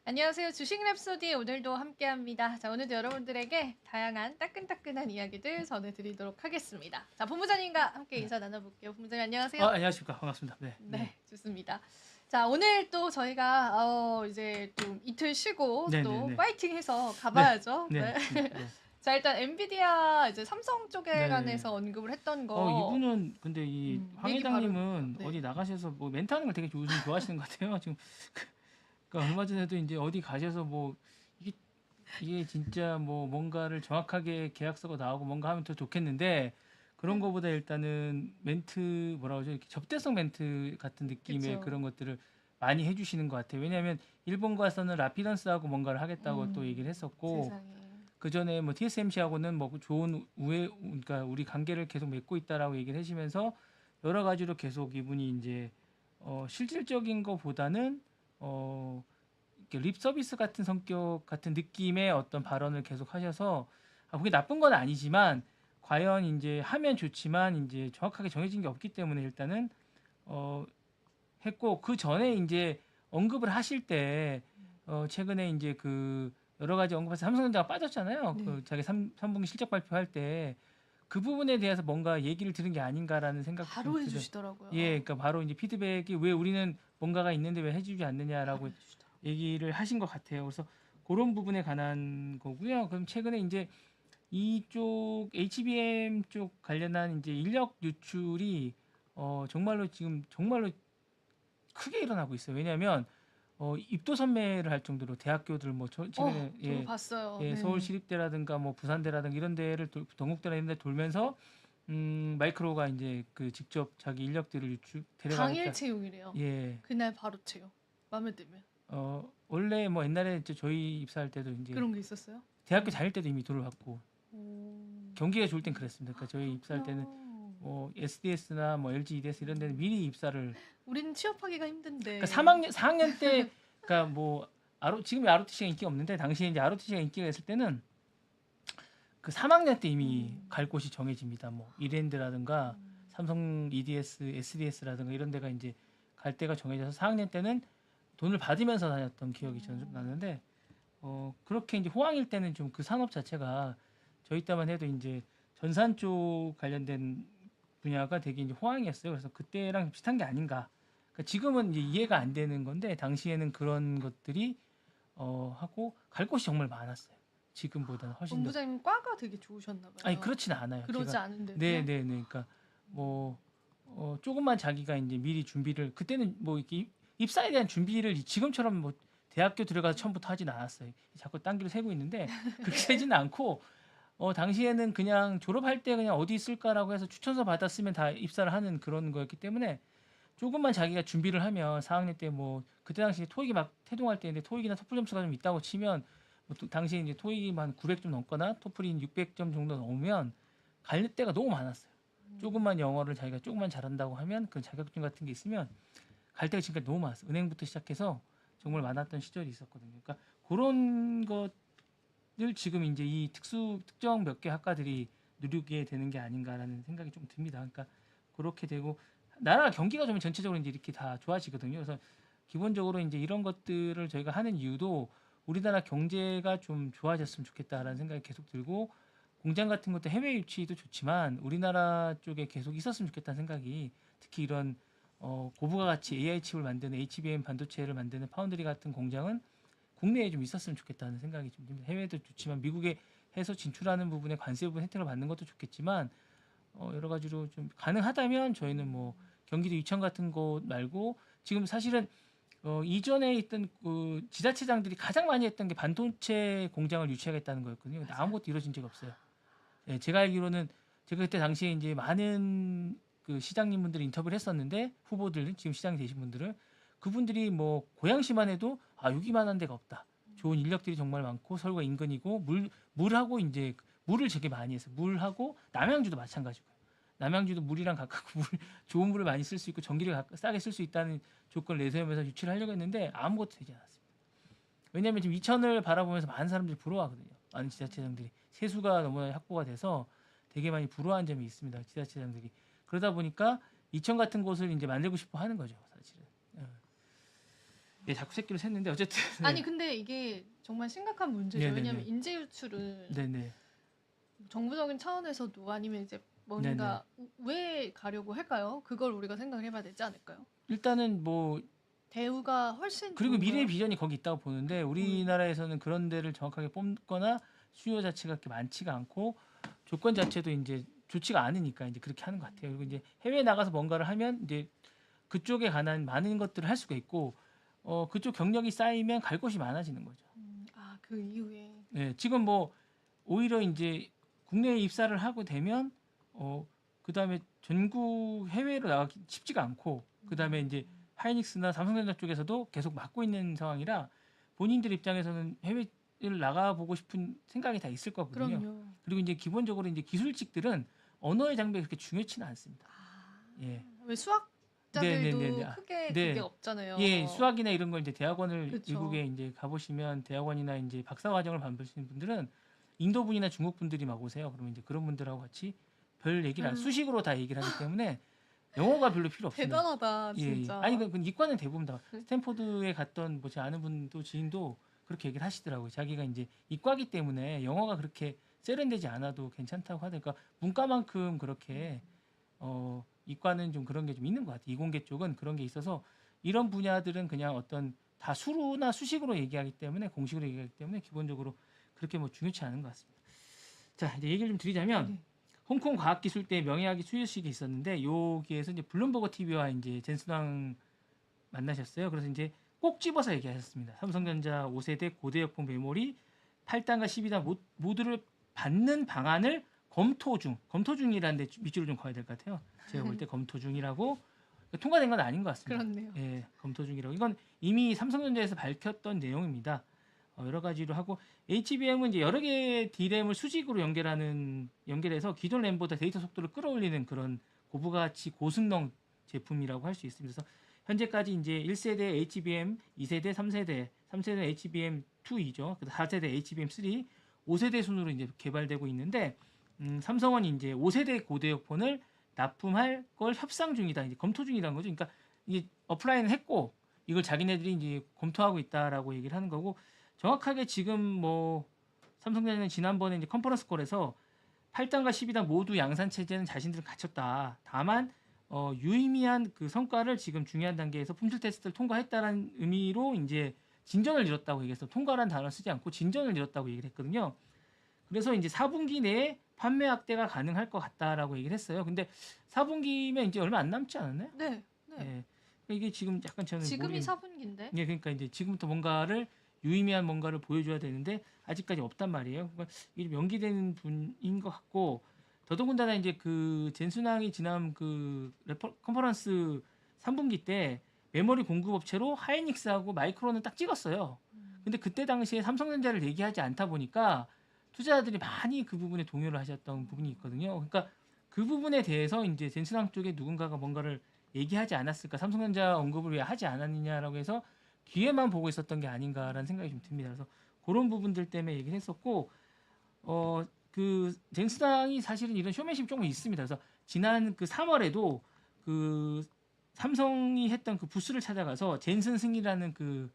안녕하세요. 주식 랩소디 오늘도 함께합니다. 자, 오늘도 여러분들에게 다양한 따끈따끈한 이야기들 전해드리도록 하겠습니다. 자, 본부장님과 함께 인사 나눠볼게요. 본부장님 안녕하세요. 안녕하십니까. 반갑습니다. 네. 네, 좋습니다. 자, 오늘 또 저희가 이제 좀 이틀 쉬고 또 네네네. 파이팅해서 네. 가봐야죠. 네. 네. 네. 네. 자, 일단 엔비디아 이제 삼성 쪽에 네. 관해서 언급을 했던 거. 이분은 근데 이 황 얘기 바로 회장님은 네. 어디 나가셔서 뭐 멘트하는 걸 되게 좋아하시는 것 같아요. 지금 그러니까 얼마 전에도 이제 어디 가셔서 뭐 이게 진짜 뭐 뭔가를 정확하게 계약서가 나오고 뭔가 하면 더 좋겠는데 그런 거보다 일단은 멘트 뭐라고 하죠? 이렇게 접대성 멘트 같은 느낌의 그쵸. 그런 것들을 많이 해주시는 것 같아요. 왜냐하면 일본 가서는 라피던스하고 뭔가를 하겠다고 또 얘기를 했었고 세상에. 그 전에 뭐 TSMC하고는 뭐 좋은 그러니까 우리 관계를 계속 맺고 있다라고 얘기를 하시면서 여러 가지로 계속 이분이 이제 실질적인 것보다는 이렇게 립 서비스 같은 성격 같은 느낌의 어떤 발언을 계속 하셔서 그게 나쁜 건 아니지만 과연 이제 하면 좋지만 이제 정확하게 정해진 게 없기 때문에 일단은 했고 그 전에 이제 언급을 하실 때 최근에 이제 그 여러 가지 언급해서 삼성전자가 빠졌잖아요. 네. 그 자기 3분기 실적 발표할 때 그 부분에 대해서 뭔가 얘기를 들은 게 아닌가라는 생각도 바로 좀 해주시더라고요. 예, 그러니까 바로 이제 피드백이 왜 우리는 뭔가가 있는데 왜 해주지 바로 않느냐라고 해주시더라고요. 얘기를 하신 것 같아요. 그래서 그런 부분에 관한 거고요. 그럼 최근에 이제 이쪽 HBM 쪽 관련한 이제 인력 유출이 정말로 지금 정말로 크게 일어나고 있어요. 왜냐하면 입도 선매를 할 정도로 대학교들 뭐 최근에 저도 봤어요. 네. 서울시립대라든가 뭐 부산대라든가 이런 데를 동국대나 이런 데 돌면서 마이크로가 이제 그 직접 자기 인력들을 데려가겠다. 당일 채용이래요. 예. 그날 바로 채용. 마음에 들면. 원래 뭐 옛날에 이제 저희 입사할 때도 이제 그런 게 있었어요? 대학교 다닐 때도 이미 돈을 받고 오. 경기가 좋을 땐 그랬습니다. 그러니까 저희 입사할 때는 뭐 SDS나 뭐 LG EDS 이런 데는 미리 입사를 우리는 취업하기가 힘든데. 그러니까 4학년 때 그러니까 뭐 지금 ROTC가 인기가 없는데 당시에 이제 ROTC가 인기가 있을 때는 그 3학년 때 이미 갈 곳이 정해집니다. 뭐 이랜드라든가 삼성 EDS, SDS라든가 이런 데가 이제 갈 데가 정해져서 4학년 때는 돈을 받으면서 다녔던 기억이 저는 좀 나는데 그렇게 이제 호황일 때는 좀 그 산업 자체가 저희 때만 해도 이제 전산 쪽 관련된 분야가 되게 이제 호황이었어요. 그래서 그때랑 비슷한 게 아닌가. 그러니까 지금은 이제 이해가 안 되는 건데 당시에는 그런 것들이 하고 갈 곳이 정말 많았어요. 지금보다는 훨씬 더. 본부장님 과가 되게 좋으셨나 봐요. 아니 그렇지는 않아요. 그러지 않은데. 네네네. 그러니까 뭐 조금만 자기가 이제 미리 준비를 그때는 뭐 이렇게 입사에 대한 준비를 지금처럼 뭐 대학교 들어가서 처음부터 하진 않았어요. 자꾸 딴 길을 세고 있는데 그렇게 세지는 않고 당시에는 그냥 졸업할 때 그냥 어디 있을까라고 해서 추천서 받았으면 다 입사를 하는 그런 거였기 때문에 조금만 자기가 준비를 하면 4학년 때 뭐 그때 당시에 토익이 막 태동할 때인데 토익이나 토플 점수가 좀 있다고 치면 뭐 당시에 이제 토익이 한 900점 넘거나 토플이 600점 정도 넘으면 갈 데가 너무 많았어요. 조금만 영어를 자기가 조금만 잘한다고 하면 그 자격증 같은 게 있으면 갈 데가 지금까지 너무 많았어요. 은행부터 시작해서 정말 많았던 시절이 있었거든요. 그러니까 그런 것들 지금 이제 이 특정 몇 개 학과들이 누리게 되는 게 아닌가라는 생각이 좀 듭니다. 그러니까 그렇게 되고 나라 경기가 좀 전체적으로 이제 이렇게 다 좋아지거든요. 그래서 기본적으로 이제 이런 것들을 저희가 하는 이유도 우리나라 경제가 좀 좋아졌으면 좋겠다라는 생각이 계속 들고 공장 같은 것도 해외 유치도 좋지만 우리나라 쪽에 계속 있었으면 좋겠다는 생각이 특히 이런 고부가 가치 AI 칩을 만드는 HBM 반도체를 만드는 파운드리 같은 공장은 국내에 좀 있었으면 좋겠다는 생각이 좀 듭니다. 해외도 좋지만 미국에 해서 진출하는 부분에 관세 부분 혜택을 받는 것도 좋겠지만 여러 가지로 좀 가능하다면 저희는 뭐 경기도 이천 같은 곳 말고 지금 사실은 이전에 있던 그 지자체장들이 가장 많이 했던 게 반도체 공장을 유치하겠다는 거였거든요. 근데 아무것도 이루어진 적이 없어요. 예, 제가 알기로는 제가 그때 당시에 이제 많은 그 시장님분들 인터뷰를 했었는데 후보들 지금 시장이 되신 분들은 그분들이 뭐 고양시만 해도 여기만한 데가 없다. 좋은 인력들이 정말 많고 서울과 인근이고 물하고 이제 물을 되게 많이 해서 물하고 남양주도 마찬가지고요. 남양주도 물이랑 가깝고 좋은 물을 많이 쓸 수 있고 전기를 싸게 쓸 수 있다는 조건을 내세우면서 유치를 하려고 했는데 아무것도 되지 않았습니다. 왜냐하면 지금 이천을 바라보면서 많은 사람들이 부러워하거든요. 많은 지자체장들이 세수가 너무 확보가 돼서 되게 많이 부러워한 점이 있습니다. 지자체장들이 그러다 보니까 이천 같은 곳을 이제 만들고 싶어 하는 거죠, 사실은. 예, 자꾸 새끼로 샜는데 어쨌든 아니 근데 이게 정말 심각한 문제죠. 네네네. 왜냐하면 인재 유출은 네네. 정부적인 차원에서도 아니면 이제 뭔가 왜 가려고 할까요? 그걸 우리가 생각을 해봐야 되지 않을까요? 일단은 뭐 대우가 훨씬 그리고 좋은 미래의 거예요? 비전이 거기 있다고 보는데 우리나라에서는 그런 데를 정확하게 뽑거나 수요 자체가 그렇게 많지가 않고 조건 자체도 이제 좋지가 않으니까 이제 그렇게 하는 것 같아요. 그리고 이제 해외에 나가서 뭔가를 하면 이제 그쪽에 관한 많은 것들을 할 수가 있고 그쪽 경력이 쌓이면 갈 곳이 많아지는 거죠. 그 이후에 네, 지금 뭐 오히려 이제 국내에 입사를 하고 되면 그다음에 전국 해외로 나가기 쉽지가 않고 그다음에 이제 하이닉스나 삼성전자 쪽에서도 계속 막고 있는 상황이라 본인들 입장에서는 해외를 나가보고 싶은 생각이 다 있을 거거든요. 그럼요. 그리고 이제 기본적으로 이제 기술직들은 언어의 장벽이 그렇게 중요치는 않습니다. 예. 왜 수학자들도 네네네네. 크게 네. 그게 없잖아요. 예, 수학이나 이런 걸 이제 대학원을 그쵸. 미국에 이제 가보시면 대학원이나 이제 박사 과정을 받으시는 분들은 인도 분이나 중국 분들이 막 오세요. 그러면 이제 그런 분들하고 같이 별 얘기를 안 수식으로 다 얘기를 하기 때문에 영어가 별로 필요 없습니다. 대단하다 예, 예. 진짜. 아니 그 이과는 대부분 다 스탠포드에 갔던 뭐 제 아는 분도 지인도 그렇게 얘기를 하시더라고요. 자기가 이제 이과기 때문에 영어가 그렇게 세련되지 않아도 괜찮다고 하니까 문과만큼 그렇게 이과는 좀 그런 게 좀 있는 것 같아요. 이공계 쪽은 그런 게 있어서 이런 분야들은 그냥 어떤 다 수로나 수식으로 얘기하기 때문에 공식으로 얘기하기 때문에 기본적으로 그렇게 뭐 중요치 않은 것 같습니다. 자, 이제 얘기를 좀 드리자면 네. 홍콩 과학기술대 명예학위 수여식이 있었는데 여기에서 이제 블룸버그 TV와 이제 젠슨왕 만나셨어요. 그래서 이제 꼭 집어서 얘기하셨습니다. 삼성전자 5세대 고대역폭 메모리 8단과 12단 모두를 받는 방안을 검토 중이라는 데 밑줄을 좀 그어야 될 것 같아요. 제가 볼 때 검토 중이라고 통과된 건 아닌 것 같습니다. 그렇네요. 예, 검토 중이라고. 이건 이미 삼성전자에서 밝혔던 내용입니다. 여러 가지로 하고 HBM은 이제 여러 개의 D램을 수직으로 연결해서 기존 램보다 데이터 속도를 끌어올리는 그런 고부가치 고승능 제품이라고 할 수 있습니다. 그래서 현재까지 이제 1세대 HBM, 2세대, 3세대 HBM2이죠. 4세대 HBM3, 5세대 순으로 이제 개발되고 있는데 삼성은 이제 5세대 고대역폰을 납품할 걸 협상 중이다, 이제 검토 중이라는 거죠. 그러니까 이게 어플라이는 했고 이걸 자기네들이 이제 검토하고 있다라고 얘기를 하는 거고 정확하게 지금 뭐 삼성전자는 지난번에 이제 컨퍼런스 콜에서 8단과 12단 모두 양산 체제는 자신들은 갖췄다. 다만 유의미한 그 성과를 지금 중요한 단계에서 품질 테스트를 통과했다는 의미로 이제 진전을 이뤘다고 얘기해서 통과란 단어를 쓰지 않고 진전을 이뤘다고 얘기를 했거든요. 그래서 이제 4분기 내에 판매 확대가 가능할 것 같다라고 얘기를 했어요. 근데 4분기면 이제 얼마 안 남지 않았나요? 네. 예. 이게 지금 약간 저는 지금이 모르겠- 4분기인데. 예, 그러니까 이제 지금부터 뭔가를 유의미한 뭔가를 보여줘야 되는데 아직까지 없단 말이에요. 그러니까 이게 좀 연기되는 분인 것 같고 더더군다나 이제 그 젠순왕이 지난 그 컨퍼런스 3분기 때 메모리 공급 업체로 하이닉스하고 마이크론을 딱 찍었어요. 근데 그때 당시에 삼성전자를 얘기하지 않다 보니까 투자자들이 많이 그 부분에 동요를 하셨던 부분이 있거든요. 그러니까 그 부분에 대해서 이제 젠슨왕 쪽에 누군가가 뭔가를 얘기하지 않았을까, 삼성전자 언급을 왜 하지 않았느냐라고 해서 뒤에만 보고 있었던 게 아닌가라는 생각이 좀 듭니다. 그래서 그런 부분들 때문에 얘기를 했었고, 그 젠슨왕이 사실은 이런 쇼맨십 조금 있습니다. 그래서 지난 그 3월에도 그 삼성이 했던 그 부스를 찾아가서 젠슨 승이라는 그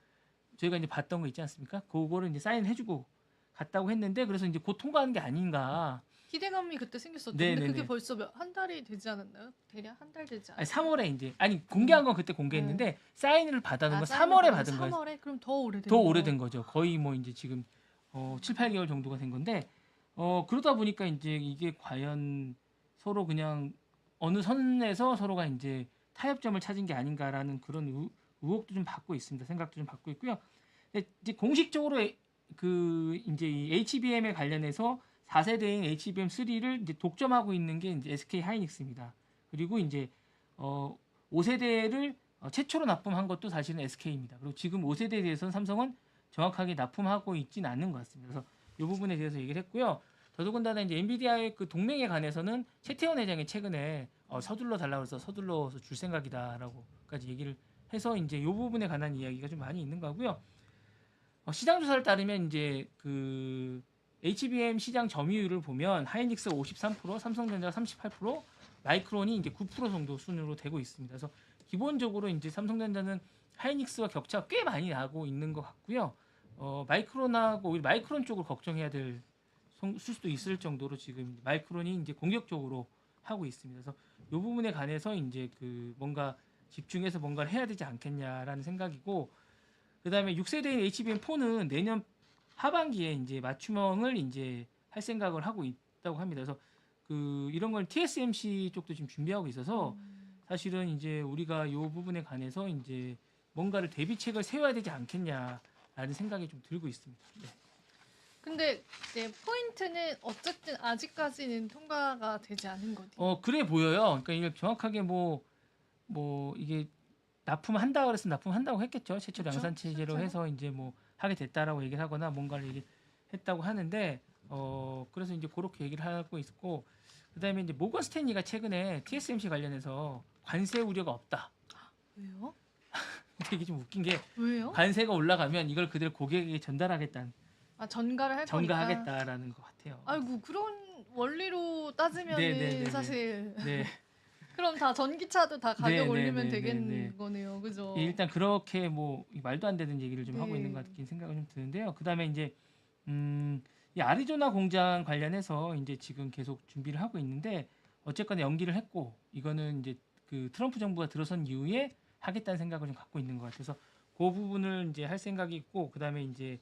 저희가 이제 봤던 거 있지 않습니까? 그거를 이제 사인해주고 갔다고 했는데 그래서 이제 곧 통과하는 게 아닌가. 기대감이 그때 생겼었죠. 네네네. 근데 그게 벌써 한 달이 되지 않았나요? 대략 한 달 되지 않았나요? 아니 3월에 이제 공개한 건 그때 공개했는데 사인을 받아는 건 3월에 받은 거예요. 3월에? 그럼 더 오래된 더 오래된 거죠. 거의 뭐 이제 지금 7, 8개월 정도가 된 건데 그러다 보니까 이제 이게 과연 서로 그냥 어느 선에서 서로가 이제 타협점을 찾은 게 아닌가라는 그런 의혹도 좀 받고 있습니다. 생각도 좀 받고 있고요. 근데 이제 공식적으로 그 이제 이 HBM에 관련해서 4세대인 HBM3를 이제 독점하고 있는 게 이제 SK 하이닉스입니다. 그리고 이제 5세대를 최초로 납품한 것도 사실은 SK입니다. 그리고 지금 5세대에 대해서는 삼성은 정확하게 납품하고 있지는 않는 것 같습니다. 그래서 이 부분에 대해서 얘기를 했고요. 더더군다나 이제 엔비디아의 그 동맹에 관해서는 최태원 회장이 최근에 서둘러 달라고 해서 서둘러서 줄 생각이다라고까지 얘기를 해서 이제 이 부분에 관한 이야기가 좀 많이 있는 거고요. 시장 조사를 따르면 이제 그 HBM 시장 점유율을 보면 하이닉스 53%, 삼성전자 38%, 마이크론이 이제 9% 정도 순으로 되고 있습니다. 그래서 기본적으로 이제 삼성전자는 하이닉스와 격차가 꽤 많이 나고 있는 것 같고요. 마이크론하고 오히려 마이크론 쪽을 걱정해야 될 수도 있을 정도로 지금 마이크론이 이제 공격적으로 하고 있습니다. 그래서 이 부분에 관해서 이제 그 뭔가 집중해서 뭔가를 해야 되지 않겠냐라는 생각이고, 그다음에 6세대인 HBM4는 내년 하반기에 이제 맞춤형을 이제 할 생각을 하고 있다고 합니다. 그래서 그 이런 걸 TSMC 쪽도 지금 준비하고 있어서 사실은 이제 우리가 이 부분에 관해서 이제 뭔가를 대비책을 세워야 되지 않겠냐라는 생각이 좀 들고 있습니다. 네. 근데 이제 포인트는 어쨌든 아직까지는 통과가 되지 않은 거지. 그래 보여요. 그러니까 이게 정확하게 뭐 이게 납품한다 그래서 납품한다고 했겠죠. 최초 그쵸? 양산 체제로 실제로? 해서 이제 뭐 하게 됐다라고 얘기를 하거나 뭔가를 얘기했다고 하는데 그래서 이제 그렇게 얘기를 하고 있고, 그다음에 이제 모건 스탠리가 최근에 TSMC 관련해서 관세 우려가 없다. 왜요? 근데 이게 좀 웃긴 게 왜요? 관세가 올라가면 이걸 그대로 고객에게 전달하겠다는 아 전가를 할 거니까. 전가하겠다라는 것 같아요. 아이고 그런 원리로 따지면은 네네네네. 사실 네. 그럼 다 전기차도 다 가격 네네네네네. 올리면 되겠는 거네요, 그죠? 일단 그렇게 뭐 말도 안 되는 얘기를 좀 하고 네. 있는 것 같긴 생각이 좀 드는데요. 그다음에 이제 이 아리조나 공장 관련해서 이제 지금 계속 준비를 하고 있는데 어쨌거나 연기를 했고, 이거는 이제 그 트럼프 정부가 들어선 이후에 하겠다는 생각을 좀 갖고 있는 것 같아서 그 부분을 이제 할 생각이 있고, 그다음에 이제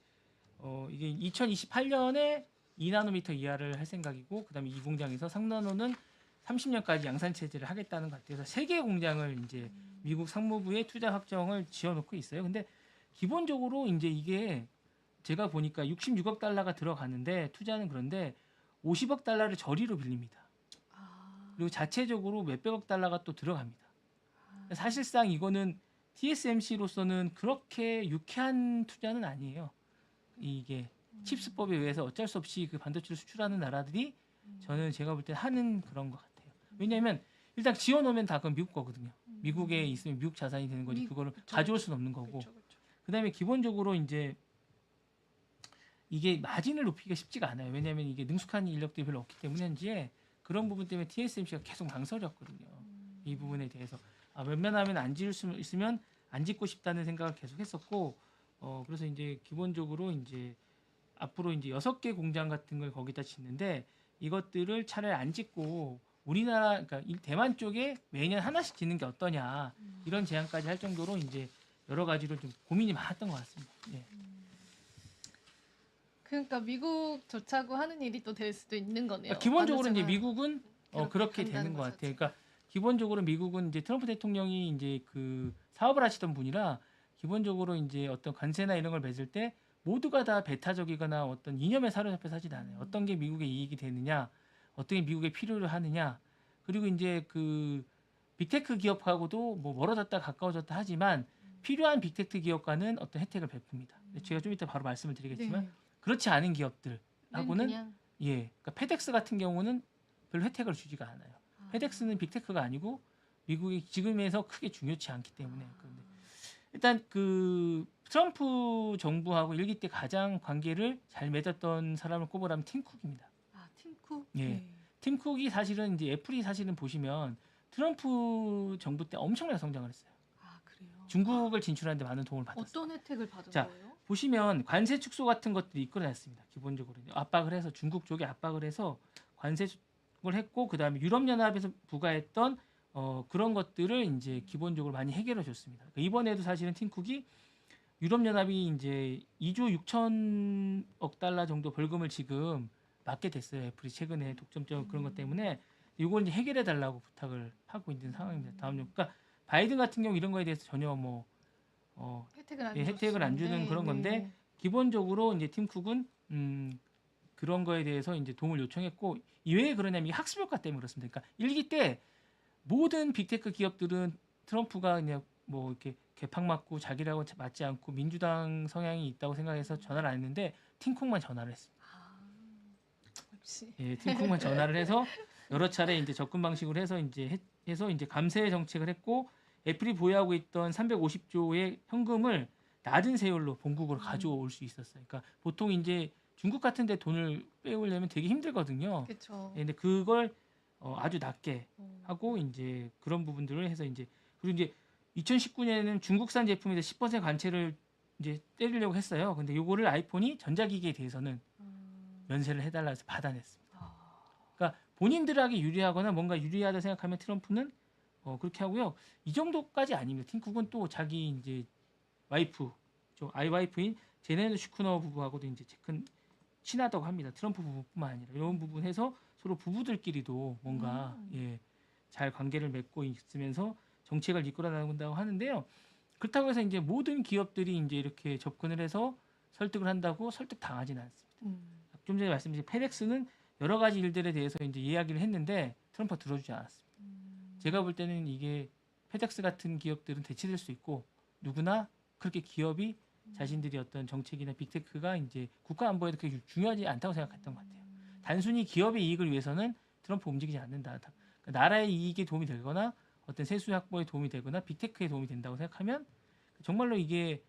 이게 2028년에 2나노미터 이하를 할 생각이고, 그다음에 이 공장에서 3나노는 30년까지 양산 체제를 하겠다는 것 같아요. 그래서 세 개의 공장을 이제 미국 상무부에 투자 확정을 지어놓고 있어요. 근데 기본적으로 이제 이게 제가 보니까 66억 달러가 들어가는데 투자는, 그런데 50억 달러를 저리로 빌립니다. 아, 그리고 자체적으로 몇백억 달러가 또 들어갑니다. 사실상 이거는 TSMC로서는 그렇게 유쾌한 투자는 아니에요. 이게 칩스법에 의해서 어쩔 수 없이 그 반도체를 수출하는 나라들이 저는 제가 볼 때 하는 그런 것 같아요. 왜냐하면 일단 지어놓으면 다 그건 미국 거거든요. 미국에 있으면 미국 자산이 되는 거지, 그거를 그쵸, 가져올 수는 없는 거고. 그쵸. 그다음에 기본적으로 이제 이게 마진을 높이기가 쉽지가 않아요. 왜냐하면 이게 능숙한 인력들이 별로 없기 때문인지 그런 부분 때문에 TSMC가 계속 망설였거든요. 이 부분에 대해서 웬만하면 안 지을 수 있으면 안 짓고 싶다는 생각을 계속 했었고, 그래서 이제 기본적으로 이제 앞으로 이제 6개 공장 같은 걸 거기다 짓는데, 이것들을 차라리 안 짓고 우리나라, 그러니까 대만 쪽에 매년 하나씩 짓는 게 어떠냐, 이런 제안까지 할 정도로 이제 여러 가지로 좀 고민이 많았던 것 같습니다. 예. 그러니까 미국 좋자고 하는 일이 또 될 수도 있는 거네요. 그러니까 기본적으로 이제 반도체가 미국은 그렇게 간다는 되는 것 것 같아요. 자체가. 그러니까 기본적으로 미국은 이제 트럼프 대통령이 이제 그 사업을 하시던 분이라, 기본적으로 이제 어떤 관세나 이런 걸 맺을 때 모두가 다 배타적이거나 어떤 이념에 사로잡혀서 하진 않아요. 어떤 게 미국의 이익이 되느냐, 어떤 게 미국의 필요를 하느냐, 그리고 이제 그 빅테크 기업하고도 뭐 멀어졌다 가까워졌다 하지만 필요한 빅테크 기업과는 어떤 혜택을 베풉니다. 제가 좀 이따 바로 말씀을 드리겠지만 네. 그렇지 않은 기업들하고는 그냥 그러니까 페덱스 같은 경우는 별로 혜택을 주지가 않아요. 페덱스는 빅테크가 아니고 미국이 지금에서 크게 중요치 않기 때문에. 그런데 일단 그 트럼프 정부하고 일기 때 가장 관계를 잘 맺었던 사람을 꼽으라면 팀 쿡입니다. 팀쿡. 예. 네. 팀 쿡이 사실은 이제 애플이 사실은 보시면 트럼프 정부 때 엄청나게 성장을 했어요. 그래요. 중국을 진출하는데 많은 도움을 받았어요. 어떤 혜택을 받은 자, 거예요? 보시면 관세 축소 같은 것들이 이끌어냈습니다. 기본적으로 압박을 해서, 중국 쪽에 압박을 해서 관세 축소를 했고, 그다음에 유럽 연합에서 부과했던 그런 것들을 이제 기본적으로 많이 해결해 줬습니다. 그러니까 이번에도 사실은 팀쿡이 유럽 연합이 이제 2조 6천억 달러 정도 벌금을 지금 맞게 됐어요. 애플이 최근에 독점적 그런 것 때문에 이걸 이제 해결해 달라고 부탁을 하고 있는 상황입니다. 다음 그러니까 바이든 같은 경우 이런 거에 대해서 전혀 뭐 혜택을 안 주는 그런 건데, 기본적으로 이제 팀쿡은 그런 거에 대해서 이제 도움을 요청했고, 이외에 그러냐면 이 학습 효과 때문에 그렇습니다. 그러니까 일기 때 모든 빅테크 기업들은 트럼프가 그냥 뭐 이렇게 개팍 맞고 자기라고 맞지 않고 민주당 성향이 있다고 생각해서 전화를 안 했는데 팀쿡만 전화를 했습니다. 역시. 예, 팀쿡만 전화를 해서 여러 차례 이제 접근 방식으로 해서 이제 감세 정책을 했고, 애플이 보유하고 있던 350조의 현금을 낮은 세율로 본국으로 가져올 수 있었어요. 그러니까 보통 이제 중국 같은 데 돈을 빼오려면 되게 힘들거든요. 그렇죠. 근데 그걸 아주 낮게 하고 이제 그런 부분들을 해서 이제, 그리고 이제 2019년에는 중국산 제품에 10% 관세를 이제 때리려고 했어요. 근데 요거를 아이폰이 전자기기에 대해서는 면세를 해달라 해서 받아냈습니다. 그러니까 본인들에게 유리하거나 뭔가 유리하다 생각하면 트럼프는 그렇게 하고요. 이 정도까지 아닙니다. 팀쿡은 또 자기 이제 와이프, 아이 와이프인 제네드 슈크너 부부하고도 이제 친하다고 합니다. 트럼프 부부뿐만 아니라 이런 부분에서 서로 부부들끼리도 뭔가 잘 관계를 맺고 있으면서 정책을 이끌어 나간다고 하는데요. 그렇다고 해서 이제 모든 기업들이 이제 이렇게 접근을 해서 설득을 한다고 설득 당하지는 않습니다. 좀 전에 말씀드린 페덱스는 여러 가지 일들에 대해서 이제 이야기를 했는데 트럼프가 들어주지 않았습니다. 제가 볼 때는 이게 페덱스 같은 기업들은 대체될 수 있고 누구나 그렇게 기업이 자신들이 어떤 정책이나 빅테크가 이제 국가 안보에도 그렇게 중요하지 않다고 생각했던 것 같아요. 단순히 기업의 이익을 위해서는 트럼프 움직이지 않는다. 그러니까 나라의 이익에 도움이 되거나 어떤 세수 확보에 도움이 되거나 빅테크에 도움이 된다고 생각하면 정말로 이게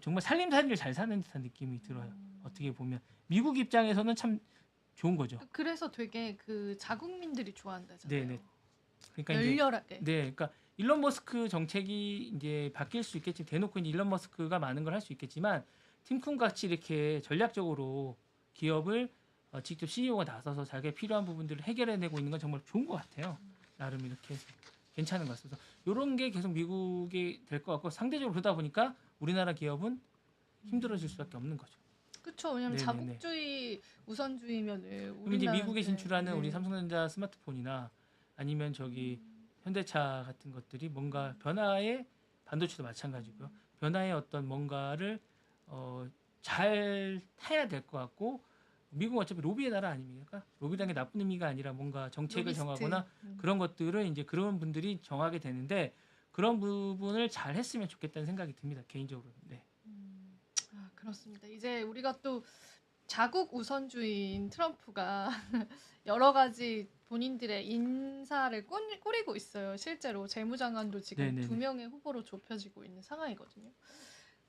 정말 살림살이를 잘 사는 듯한 느낌이 들어요. 어떻게 보면 미국 입장에서는 참 좋은 거죠. 그래서 되게 그 자국민들이 좋아한다잖아요. 네네. 그러니까 열렬하게. 네, 그러니까 일론 머스크 정책이 이제 바뀔 수 있겠지. 대놓고 이제 일론 머스크가 많은 걸 할 수 있겠지만 팀쿤 같이 이렇게 전략적으로 기업을 직접 CEO가 나서서 자기가 필요한 부분들을 해결해내고 있는 건 정말 좋은 것 같아요. 나름 이렇게 해서 괜찮은 것 같습니다. 이런 게 계속 미국이 될 것 같고 상대적으로 그러다 보니까 우리나라 기업은 힘들어질 수밖에 없는 거죠. 그렇죠. 왜냐면 네네네. 자국주의 우선주의면은 그럼 이제 미국에 우리나라한테, 진출하는 네. 우리 삼성전자 스마트폰이나 아니면 저기 현대차 같은 것들이 뭔가 변화의 반도체도 마찬가지고요. 변화의 어떤 뭔가를 잘 타야 될 것 같고 미국은 어차피 로비의 나라 아닙니까? 로비라는 게 나쁜 의미가 아니라 뭔가 정책을 로비스트. 정하거나 그런 것들을 이제 그런 분들이 정하게 되는데 그런 부분을 잘 했으면 좋겠다는 생각이 듭니다. 개인적으로. 네. 아, 그렇습니다. 이제 우리가 또 자국 우선주의인 트럼프가 여러 가지 본인들의 인사를 꾸리고 있어요. 실제로 재무장관도 지금 네네네. 2명의 후보로 좁혀지고 있는 상황이거든요.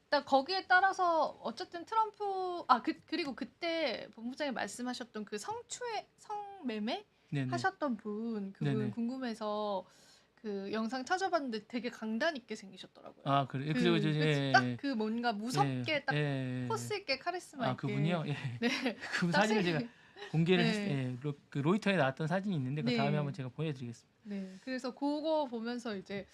일단 거기에 따라서 어쨌든 트럼프 그리고 그때 본부장이 말씀하셨던 그 성매매 네네. 하셨던 그분 네네. 궁금해서 그 영상 찾아봤는데 되게 강단 있게 생기셨더라고요. 아, 그래. 그죠. 딱 그 뭔가 무섭게 딱 포스 있게 카리스마 있게. 그분이요? 예. 네. 그 딱 사진을 제가 공개를 네. 그 로이터에 나왔던 사진이 있는데 그 다음에 네. 한번 제가 보내드리겠습니다. 네. 그래서 그거 보면서 이제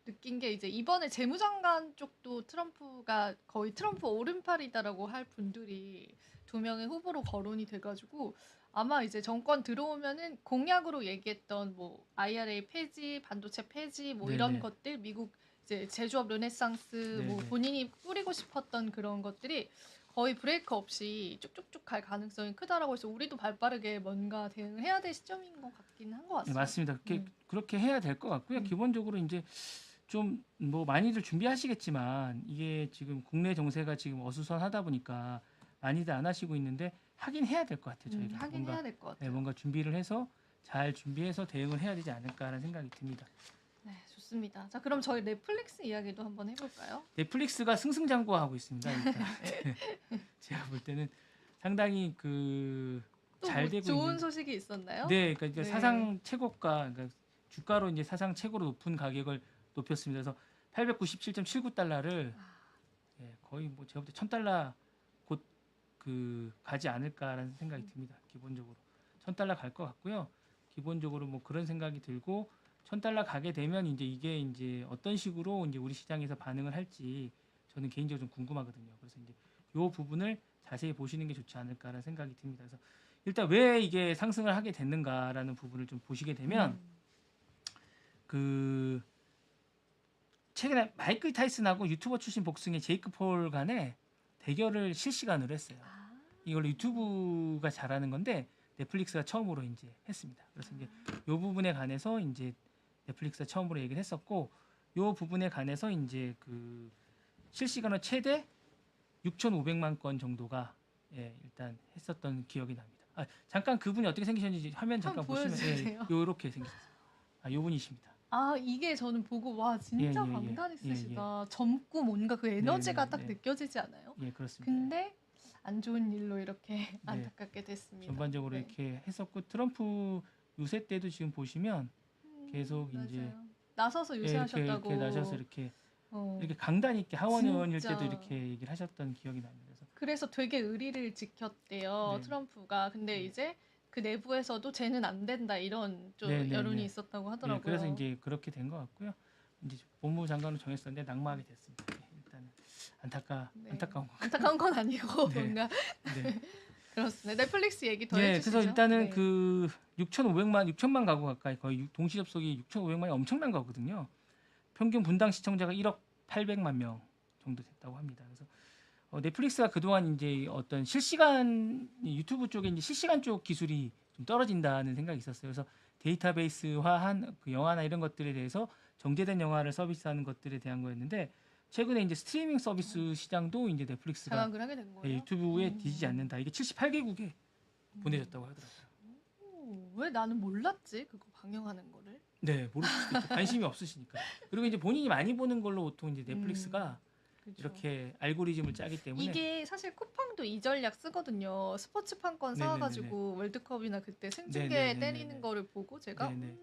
느낀 게 이제 이번에 재무장관 쪽도 트럼프가 거의 트럼프 오른팔이다라고 할 분들이 2명의 후보로 거론이 돼가지고 아마 이제 정권 들어오면은 공약으로 얘기했던 뭐 IRA 폐지, 반도체 폐지 뭐 이런 네네. 것들 미국 이제 제조업 르네상스 뭐 네네. 본인이 꾸리고 싶었던 그런 것들이 거의 브레이크 없이 쭉쭉쭉 갈 가능성이 크다라고 해서 우리도 발빠르게 뭔가 대응을 해야 될 시점인 것 같긴 한 것 네, 같습니다. 맞습니다. 그렇게 해야 될 것 같고요. 기본적으로 이제 좀 뭐 많이들 준비하시겠지만 이게 지금 국내 정세가 지금 어수선하다 보니까 많이들 안 하시고 있는데 하긴 해야 될 것 같아요. 저희가 하긴 뭔가, 해야 될 것 같아요. 네, 뭔가 준비를 해서 잘 준비해서 대응을 해야 되지 않을까라는 생각이 듭니다. 네, 좋습니다. 자, 그럼 저희 넷플릭스 이야기도 한번 해볼까요? 넷플릭스가 승승장구하고 있습니다. 일단. 제가 볼 때는 상당히 또 잘 뭐 되고 좋은 있는. 소식이 있었나요? 네, 그러니까 네. 사상 최고가, 그러니까 주가로 이제 사상 최고로 높은 가격을 높였습니다. 그래서 897.79달러를 거의 뭐 제가 볼 때 1000달러 곧 가지 않을까라는 생각이 듭니다. 기본적으로 1000달러 갈 것 같고요. 기본적으로 뭐 그런 생각이 들고 1000달러 가게 되면 이제 이게 이제 어떤 식으로 이제 우리 시장에서 반응을 할지 저는 개인적으로 좀 궁금하거든요. 그래서 이제 이 부분을 자세히 보시는 게 좋지 않을까라는 생각이 듭니다. 그래서 일단 왜 이게 상승을 하게 됐는가라는 부분을 좀 보시게 되면 최근에 마이클 타이슨하고 유튜버 출신 복싱의 제이크 폴 간의 대결을 실시간으로 했어요. 이걸 유튜브가 잘하는 건데 넷플릭스가 처음으로 이제 했습니다. 그래서 이제 이 부분에 관해서 이제 넷플릭스가 처음으로 얘기를 했었고 이 부분에 관해서 이제 실시간으로 최대 6,500만 건 정도가 일단 했었던 기억이 납니다. 잠깐 그분이 어떻게 생기셨는지 화면 잠깐 보시면 이렇게 생기셨어요. 이분이십니다. 이게 저는 보고 와 진짜 강단 있으시다. 젊고 뭔가 그 에너지가 딱 느껴지지 않아요? 예, 그렇습니다. 근데 안 좋은 일로 이렇게 안타깝게 됐습니다. 전반적으로 이렇게 했었고 트럼프 유세 때도 지금 보시면 계속 맞아요. 이제 나서서 예, 이렇게 유세하셨다고. 나셔서 이렇게 어, 강단 있게 하원 의원일 진짜. 때도 이렇게 얘기를 하셨던 기억이 납니다. 그래서 그래서 되게 의리를 지켰대요, 네. 트럼프가. 근데 네. 이제 그 내부에서도 쟤는 안 된다 이런 좀 네, 네, 여론이 네. 있었다고 예, 하더라고요. 그래서 이제 그렇게 된 것 같고요. 이제 법무장관을 정했었는데 낙마하게 됐습니다. 예, 일단은 네. 안타까운 것 안타까운 건 아니고 네. 뭔가 네. 그렇습니다. 넷플릭스 얘기 더 네, 해주시죠. 그래서 일단은 네. 그 6천만 가구 가까이 거의 동시 접속이 6,500만이 엄청난 거거든요. 평균 분당 시청자가 1억 800만 명 정도 됐다고 합니다. 그래서 넷플릭스가 그동안 이제 어떤 실시간 유튜브 쪽에 이제 실시간 쪽 기술이 좀 떨어진다는 생각이 있었어요. 그래서 데이터베이스화한 그 영화나 이런 것들에 대해서 정제된 영화를 서비스하는 것들에 대한 거였는데 최근에 이제 스트리밍 서비스 시장도 이제 넷플릭스가 장악을 하게 된 거예요. 유튜브에 뒤지지 않는다. 이게 78개국에 보내졌다고 하더라고요. 왜 나는 몰랐지? 그거 방영하는 거를. 네, 모르실 수도 있죠. 관심이 없으시니까. 그리고 이제 본인이 많이 보는 걸로 보통 이제 넷플릭스가 그쵸. 이렇게 알고리즘을 짜기 때문에 이게 사실 쿠팡도 이 전략 쓰거든요. 스포츠 판권 네네네네. 쌓아가지고 월드컵이나 그때 생중계 네네네네네. 때리는 거를 보고 제가 네네.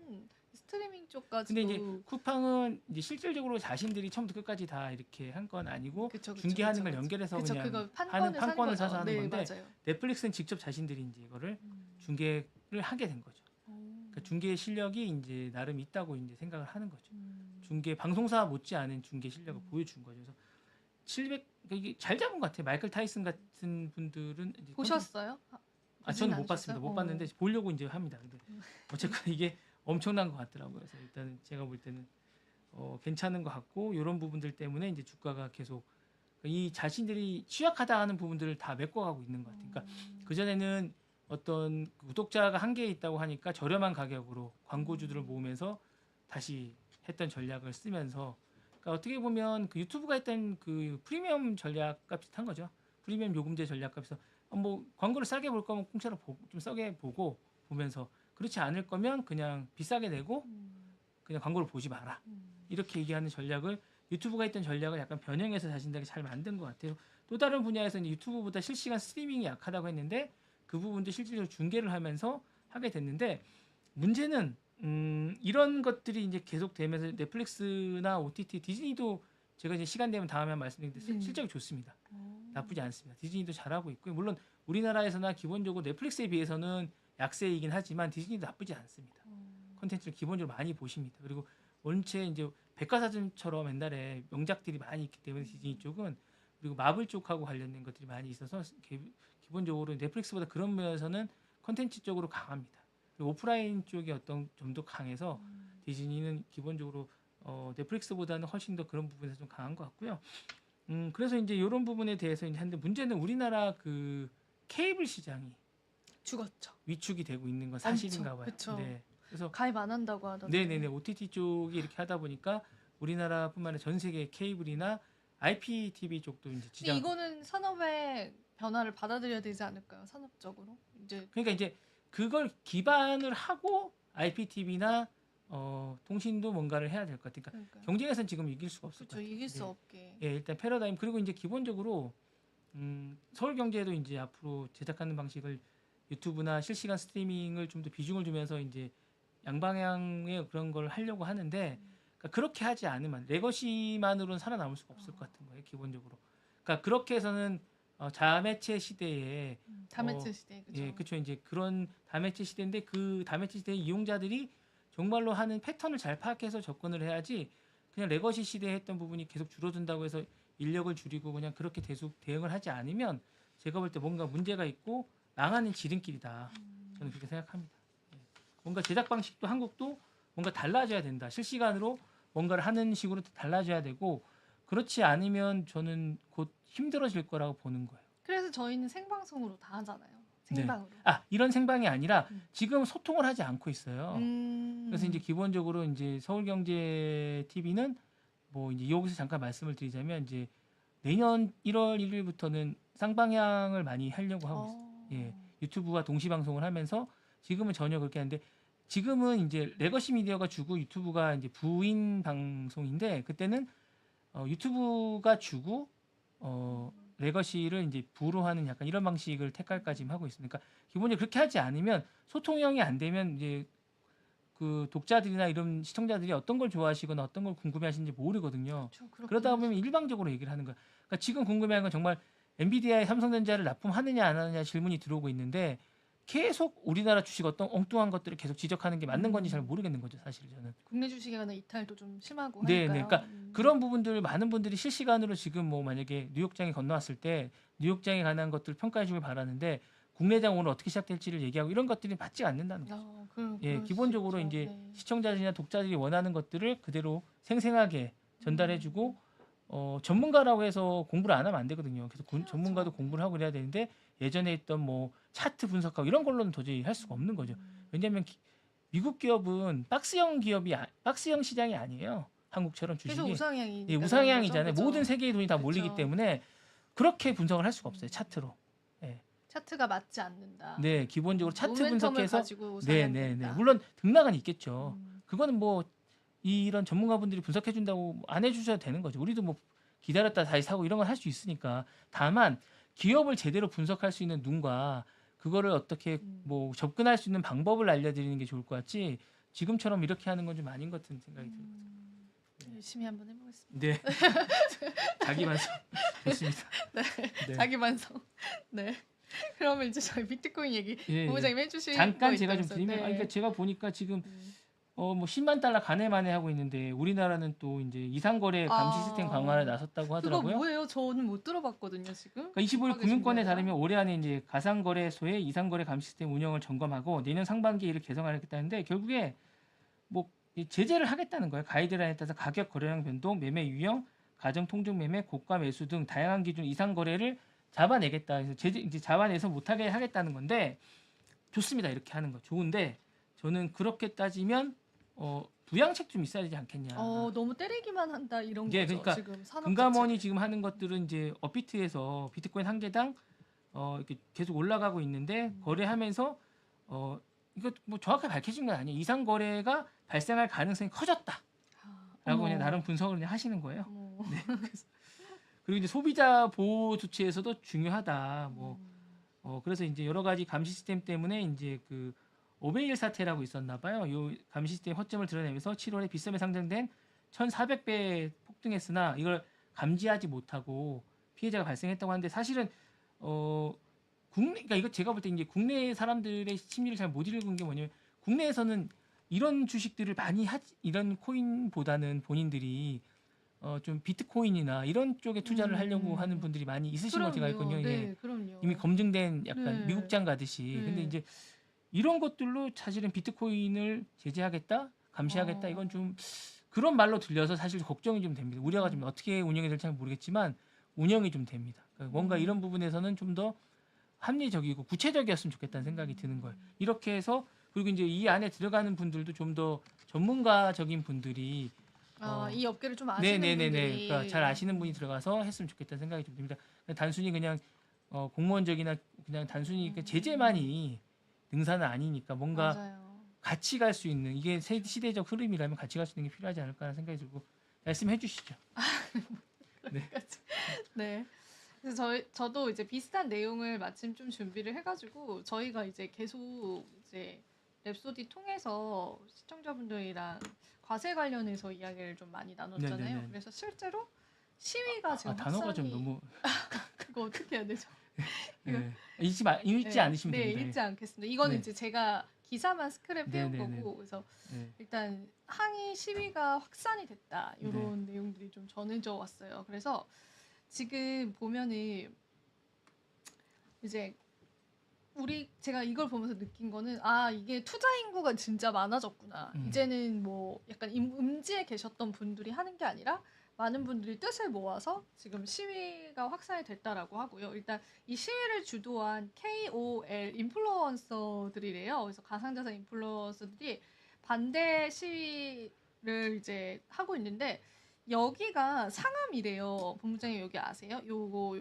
스트리밍 쪽까지도. 근데 이제 쿠팡은 이제 실질적으로 자신들이 처음부터 끝까지 다 이렇게 한 건 아니고 그쵸, 그쵸, 중개하는 그쵸, 걸 그쵸. 연결해서 그쵸, 그냥 그거 하는 판권을 산 사서 거죠. 하는 네, 건데 맞아요. 넷플릭스는 직접 자신들이 이제 이거를 중개를 하게 된 거죠. 그러니까 중개 실력이 이제 나름 있다고 이제 생각을 하는 거죠. 중개 방송사 못지않은 중개 실력을 보여준 거죠. 그래서 700 이게 잘 잡은 것 같아요. 마이클 타이슨 같은 분들은 이제 보셨어요? 저는 못 봤습니다. 못 봤는데 보려고 이제 합니다. 근데 어쨌건 이게 엄청난 것 같더라고요. 그래서 일단은 제가 볼 때는 괜찮은 것 같고 이런 부분들 때문에 이제 주가가 계속 이 자신들이 취약하다 하는 부분들을 다 메꿔가고 있는 것 같아요. 그러니까 그 전에는 어떤 구독자가 한계에 있다고 하니까 저렴한 가격으로 광고주들을 모으면서 다시 했던 전략을 쓰면서 그러니까 어떻게 보면 그 유튜브가 했던 그 프리미엄 전략과 비슷한 거죠. 프리미엄 요금제 전략과 비슷. 뭐 광고를 싸게 볼 거면 공짜로 좀 싸게 보고 보면서 그렇지 않을 거면 그냥 비싸게 내고 그냥 광고를 보지 마라. 이렇게 얘기하는 전략을 유튜브가 했던 전략을 약간 변형해서 자신들이 잘 만든 것 같아요. 또 다른 분야에서는 유튜브보다 실시간 스트리밍이 약하다고 했는데 그 부분도 실질적으로 중계를 하면서 하게 됐는데 문제는 이런 것들이 이제 계속 되면서 넷플릭스나 OTT, 디즈니도 제가 이제 시간 되면 다음에 말씀드리는데 실적이 좋습니다. 나쁘지 않습니다. 디즈니도 잘하고 있고요. 물론 우리나라에서나 기본적으로 넷플릭스에 비해서는 약세이긴 하지만 디즈니도 나쁘지 않습니다. 콘텐츠를 기본적으로 많이 보십니다. 그리고 원체 이제 백과사전처럼 옛날에 명작들이 많이 있기 때문에 디즈니 쪽은 그리고 마블 쪽하고 관련된 것들이 많이 있어서 기본적으로 넷플릭스보다 그런 면에서는 콘텐츠 쪽으로 강합니다. 그리고 오프라인 쪽이 어떤 점도 강해서 디즈니는 기본적으로 넷플릭스보다는 훨씬 더 그런 부분에서 좀 강한 것 같고요. 그래서 이제 이런 부분에 대해서 이제 하는데 문제는 우리나라 그 케이블 시장이 죽었죠. 위축이 되고 있는 건 사실인가 봐요. 그쵸. 네. 그래서 가입 안 한다고 하던데. 네네네 OTT 쪽이 이렇게 하다 보니까 우리나라뿐만 아니라 전 세계 케이블이나 IPTV 쪽도 이제 근데 지장. 이거는 산업의 변화를 받아들여야 되지 않을까요? 산업적으로 이제. 그러니까 이제 그걸 기반을 하고 IPTV나 통신도 뭔가를 해야 될 것 같아요. 그러니까 그러니까요. 경쟁에서는 지금 이길 수가 없을 것 그렇죠. 같아요. 이길 수 네. 없게. 예, 일단 패러다임 그리고 이제 기본적으로 서울경제도 이제 앞으로 제작하는 방식을 유튜브나 실시간 스트리밍을 좀 더 비중을 두면서 이제 양방향의 그런 걸 하려고 하는데 그러니까 그렇게 하지 않으면 레거시만으로는 살아남을 수가 없을 것 같은 거예요. 기본적으로. 그러니까 그렇게 해서는 자매체 시대에 다매체 시대 그죠. 예, 그렇죠. 이제 그런 다매체 시대인데 그 다매체 시대의 이용자들이 정말로 하는 패턴을 잘 파악해서 접근을 해야지 그냥 레거시 시대에 했던 부분이 계속 줄어든다고 해서 인력을 줄이고 그냥 그렇게 계속 대응을 하지 않으면 제가 볼 때 뭔가 문제가 있고 망하는 지름길이다. 저는 그렇게 생각합니다. 예. 뭔가 제작 방식도 한국도 뭔가 달라져야 된다. 실시간으로 뭔가를 하는 식으로 달라져야 되고 그렇지 않으면 저는 곧 힘들어질 거라고 보는 거예요. 그래서 저희는 생방송으로 다 하잖아요. 네. 생방으로. 이런 생방이 아니라 지금 소통을 하지 않고 있어요. 그래서 이제 음. 기본적으로 이제 서울경제 TV는 뭐 이제 여기서 잠깐 말씀을 드리자면 이제 내년 1월 1일부터는 쌍방향을 많이 하려고 하고 있어요. 예, 유튜브와 동시 방송을 하면서 지금은 전혀 그렇게 하는데 지금은 이제 레거시 미디어가 주고 유튜브가 이제 부인 방송인데 그때는 유튜브가 주고 레거시를 이제 부로 하는 약간 이런 방식을 택할까 지금 하고 있습니다. 그러니까 기본적으로 그렇게 하지 않으면 소통형이 안 되면 이제 그 독자들이나 이런 시청자들이 어떤 걸 좋아하시거나 어떤 걸 궁금해하시는지 모르거든요. 그렇죠. 그러다 보면 일방적으로 얘기를 하는 거야. 그러니까 지금 궁금해하는 건 정말 엔비디아의 삼성전자를 납품하느냐 안 하느냐 질문이 들어오고 있는데 계속 우리나라 주식 어떤 엉뚱한 것들을 계속 지적하는 게 맞는 건지 잘 모르겠는 거죠, 사실 저는. 국내 주식에 관한 이탈도 좀 심하고 네, 하니까요. 그러니까 그런 부분들 많은 분들이 실시간으로 지금 뭐 만약에 뉴욕장에 건너왔을 때 뉴욕장에 관한 것들 평가해 주길 바라는데 국내장 오늘 어떻게 시작될지를 얘기하고 이런 것들이 맞지 않는다는 거죠. 예, 그럴 수 기본적으로 있죠. 이제 네. 시청자들이나 독자들이 원하는 것들을 그대로 생생하게 전달해주고 전문가라고 해서 공부를 안 하면 안 되거든요. 그래서 전문가도 공부를 하고 그래야 되는데 예전에 있던 뭐 차트 분석하고 이런 걸로는 도저히 할 수가 없는 거죠. 왜냐하면 미국 기업은 박스형 시장이 아니에요. 한국처럼 그래서 주식이 우상향이니까 예, 그런 우상향이잖아요. 거죠? 모든 세계의 돈이 다 몰리기 그쵸. 때문에 그렇게 분석을 할 수가 없어요. 차트로. 예. 차트가 맞지 않는다. 네, 기본적으로 차트 모멘텀을 분석해서 가지고 네네네. 우상향된다. 물론 등락은 있겠죠. 그거는 뭐 이런 전문가분들이 분석해 준다고 안 해주셔도 되는 거죠. 우리도 뭐 기다렸다 다시 사고 이런 걸 할 수 있으니까. 다만 기업을 제대로 분석할 수 있는 눈과 그거를 어떻게 뭐 접근할 수 있는 방법을 알려드리는 게 좋을 것 같지. 지금처럼 이렇게 하는 건 좀 아닌 것 같은 생각이 들거든요. 열심히 한번 해보겠습니다. 네. 자기 반성 좋습니다. 네. 네. 자기 반성. 네. 그러면 이제 저희 비트코인 얘기 예, 본부장님 해주실 잠깐 거 제가 좀 있다면서요? 드리면 네. 그러니까 제가 보니까 지금 뭐 10만 달러 가내만에 하고 있는데 우리나라는 또 이제 이상거래 감시 시스템 강화를 나섰다고 그거 하더라고요. 뭐예요? 저는 못 들어봤거든요 지금. 그러니까 25일 급하게 금융권에 준비하느라. 따르면 올해 안에 이제 가상거래소의 이상거래 감시 시스템 운영을 점검하고 내년 상반기에 이를 개선하겠다는데 결국에 뭐 이 제재를 하겠다는 거예요. 가이드라인에 따라서 가격, 거래량 변동, 매매 유형, 가정 통중 매매, 고가 매수 등 다양한 기준 이상 거래를 잡아내겠다. 그래서 제재 이제 잡아내서 못하게 하겠다는 건데 좋습니다. 이렇게 하는 거 좋은데 저는 그렇게 따지면 부양책 좀 있어야 되지 않겠냐. 너무 때리기만 한다 이런 예, 거죠. 그러니까 지금 산업 금감원이 자체를. 지금 하는 것들은 이제 업비트에서 비트코인 한 개당 이렇게 계속 올라가고 있는데 거래하면서 이거 뭐 정확하게 밝혀진 건 아니에요. 이상 거래가 발생할 가능성이 커졌다라고 그냥 나름 분석을 그냥 하시는 거예요. 네. 그리고 이제 소비자 보호 조치에서도 중요하다. 그래서 이제 여러 가지 감시 시스템 때문에 이제 그 오베일 사태라고 있었나 봐요. 이 감시 시스템 허점을 드러내면서 7월에 빗썸에 상장된 1,400배 폭등했으나 이걸 감지하지 못하고 피해자가 발생했다고 하는데 사실은 그러니까 이거 제가 볼 때 이제 국내 사람들의 심리를 잘 못 읽은 게 뭐냐면 국내에서는 이런 주식들을 많이 이런 코인보다는 본인들이 좀 비트코인이나 이런 쪽에 투자를 하려고 하는 분들이 많이 있으신 걸 제가 알거든요. 네, 그럼요. 이미 검증된 약간 네. 미국장 가듯이. 네. 근데 이제 이런 것들로 사실은 비트코인을 제재하겠다, 감시하겠다 이건 좀 그런 말로 들려서 사실 걱정이 좀 됩니다. 우려가 좀 어떻게 운영이 될지 잘 모르겠지만 운영이 좀 됩니다. 그러니까 뭔가 이런 부분에서는 좀 더 합리적이고 구체적이었으면 좋겠다는 생각이 드는 거예요. 이렇게 해서 그리고 이제 이 안에 들어가는 분들도 좀 더 전문가적인 분들이 이 업계를 좀 아시는 분들이 그러니까 잘 아시는 분이 들어가서 했으면 좋겠다는 생각이 좀 듭니다. 단순히 그냥 공무원적이나 그냥 단순히 그 제재만이 능사는 아니니까 뭔가 맞아요. 같이 갈 수 있는 이게 시대적 흐름이라면 같이 갈 수 있는 게 필요하지 않을까 하는 생각이 들고 말씀해 주시죠. 네. 그래서 저도 이제 비슷한 내용을 마침 좀 준비를 해가지고 저희가 이제 계속 이제 랩소디 통해서 시청자분들이랑 과세 관련해서 이야기를 좀 많이 나눴잖아요. 네네네. 그래서 실제로 시위가 지금 단어가 좀 확산이 너무 그거 어떻게 해야 되죠? 읽지 않으시면 네, 됩니다. 읽지 않겠습니다. 이거는 네. 이제 제가 기사만 스크랩 해온 네네네. 거고 그래서 네. 일단 항의 시위가 확산이 됐다 이런 내용들이 좀 전해져 왔어요. 그래서 지금 보면은 이제 제가 이걸 보면서 느낀 거는 이게 투자 인구가 진짜 많아졌구나. 이제는 뭐 약간 음지에 계셨던 분들이 하는 게 아니라 많은 분들이 뜻을 모아서 지금 시위가 확산이 됐다라고 하고요. 일단 이 시위를 주도한 KOL 인플루언서들이래요. 그래서 가상자산 인플루언서들이 반대 시위를 이제 하고 있는데 여기가 상암이래요. 본부장님 여기 아세요? 요거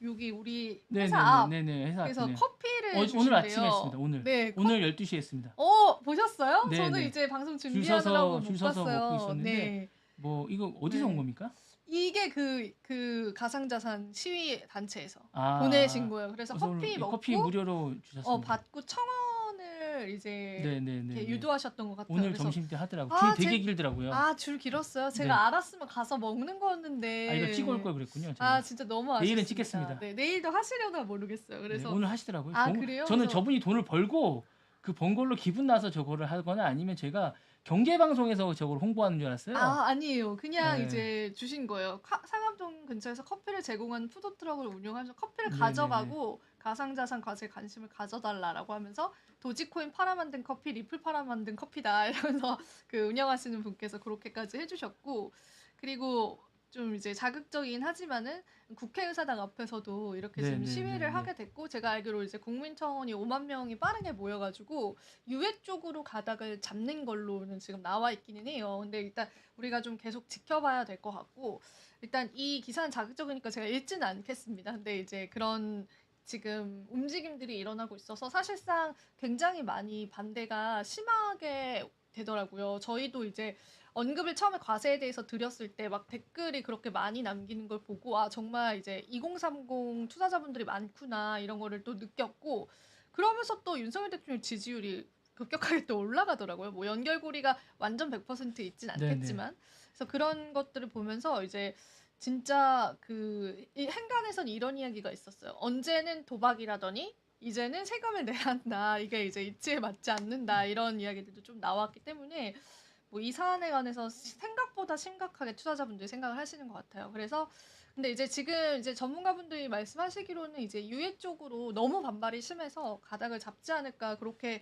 여기 우리 회사 앞. 네네. 회사 그래서 앞이네. 커피를 오늘 주신대요. 아침에 했습니다. 오늘. 네. 오늘 12시에 했습니다. 보셨어요? 네, 저는 네. 이제 방송 줄 준비하느라고 서서 못 먹고 봤어요. 있었는데 네. 뭐 이거 어디서 온 겁니까? 이게 그 가상자산 시위 단체에서 아, 보내신 거예요. 그래서 그래서 오늘 커피 이 먹고 커피 무료로 주셨습니다. 받고 1,000원을 사용을 이제 네네네. 이렇게 유도하셨던 것 같아요. 오늘 그래서 점심 때 하더라고. 아, 줄 되게 길더라고요. 줄 길었어요. 네. 제가 알았으면 가서 먹는 아, 이거 거였는데. 찍어 올 걸 그랬군요. 아, 제가. 진짜 너무 내일은 아쉽습니다. 찍겠습니다. 네, 내일도 하시려나 모르겠어요. 네, 그래서 오늘 하시더라고요. 그래요? 저는 그래서 저분이 돈을 벌고 그 번 걸로 기분 나서 저거를 하거나 아니면 제가 경제 방송에서 저걸 홍보하는 줄 알았어요. 아니에요. 그냥 네. 이제 주신 거예요. 상암동 근처에서 커피를 제공하는 푸드트럭을 운영하면서 커피를 네네네. 가져가고 가상자산 과제에 관심을 가져달라라고 하면서 도지코인 팔아 만든 커피, 리플 팔아 만든 커피다 이러면서 그 운영하시는 분께서 그렇게까지 해주셨고, 그리고 좀 이제 자극적이긴 하지만은 국회의사당 앞에서도 이렇게 지금 네네네네. 시위를 하게 됐고, 제가 알기로 이제 국민청원이 5만 명이 빠르게 모여가지고 유해 쪽으로 가닥을 잡는 걸로는 지금 나와 있기는 해요. 근데 일단 우리가 좀 계속 지켜봐야 될 것 같고, 일단 이 기사는 자극적이니까 제가 읽지는 않겠습니다. 근데 이제 그런 지금 움직임들이 일어나고 있어서 사실상 굉장히 많이 반대가 심하게 되더라고요. 저희도 이제 언급을 처음에 과세에 대해서 드렸을 때 막 댓글이 그렇게 많이 남기는 걸 보고 정말 이제 2030 투자자분들이 많구나 이런 거를 또 느꼈고, 그러면서 또 윤석열 대통령 지지율이 급격하게 또 올라가더라고요. 뭐 연결고리가 완전 100% 있진 않겠지만. 그래서 그런 것들을 보면서 이제 진짜 이 행간에선 이런 이야기가 있었어요. 언제는 도박이라더니 이제는 세금을 내야 한다. 이게 이제 이치에 맞지 않는다. 이런 이야기들도 좀 나왔기 때문에 뭐 이 사안에 관해서 생각보다 심각하게 투자자분들이 생각을 하시는 것 같아요. 그래서 근데 이제 지금 이제 전문가분들이 말씀하시기로는 이제 유예 쪽으로 너무 반발이 심해서 가닥을 잡지 않을까 그렇게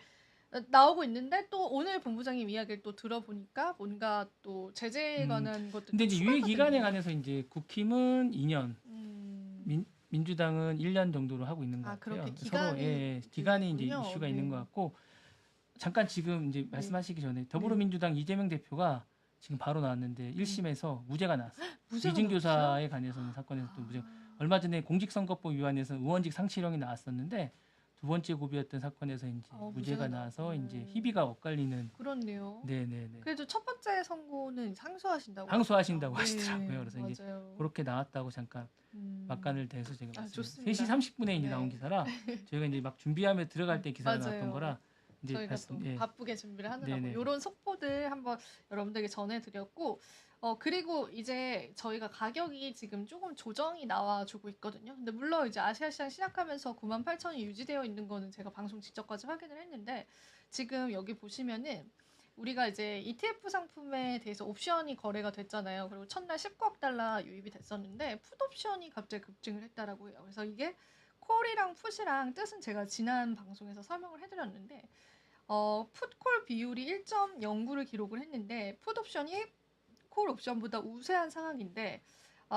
나오고 있는데, 또 오늘 본부장님 이야기를 또 들어보니까 뭔가 또 제재에 관한 것도 근데 또 이제 유예 기간에 추가가 관해서 이제 국힘은 2년, 음, 민주당은 1년 정도로 하고 있는 것 같아요. 그렇게 서로 기간이 기간이 이제 있군요. 이슈가 네. 있는 것 같고, 잠깐 지금 이제 말씀하시기 전에 더불어민주당 이재명 대표가 지금 바로 나왔는데 1심에서 무죄가 나왔어요. 무죄가 위증교사에 관해서는 사건에서 또 무죄. 얼마 전에 공직선거법 위반에서 의원직 상실형이 나왔었는데 두 번째 고비였던 사건에서 이제 무죄가 나와서 이제 희비가 엇갈리는. 그렇네요. 네네네. 그래도 첫 번째 선고는 상소하신다고 항소하신다고 하시더라고요. 하시더라고요. 그래서 맞아요. 이제 그렇게 나왔다고 잠깐 막간을 대서 제가 봤습니다. 좋습니다. 3시 30분에 이제 네. 나온 기사라 저희가 이제 막 준비하며 들어갈 때 기사가 맞아요. 나왔던 거라 이제 저희가 또 바쁘게 준비를 하느라고 네네. 이런 속보들 한번 여러분들에게 전해드렸고, 그리고 이제 저희가 가격이 지금 조금 조정이 나와주고 있거든요. 근데 물론 이제 아시아 시장 시작하면서 98,000이 유지되어 있는 거는 제가 방송 직전까지 확인을 했는데, 지금 여기 보시면은 우리가 이제 ETF 상품에 대해서 옵션이 거래가 됐잖아요. 그리고 첫날 19억 달러 유입이 됐었는데 풋옵션이 갑자기 급증을 했다라고 해요. 그래서 이게 콜이랑 풋이랑 뜻은 제가 지난 방송에서 설명을 해드렸는데, 풋콜 비율이 1.09를 기록을 했는데 풋옵션이 콜 옵션보다 우세한 상황인데,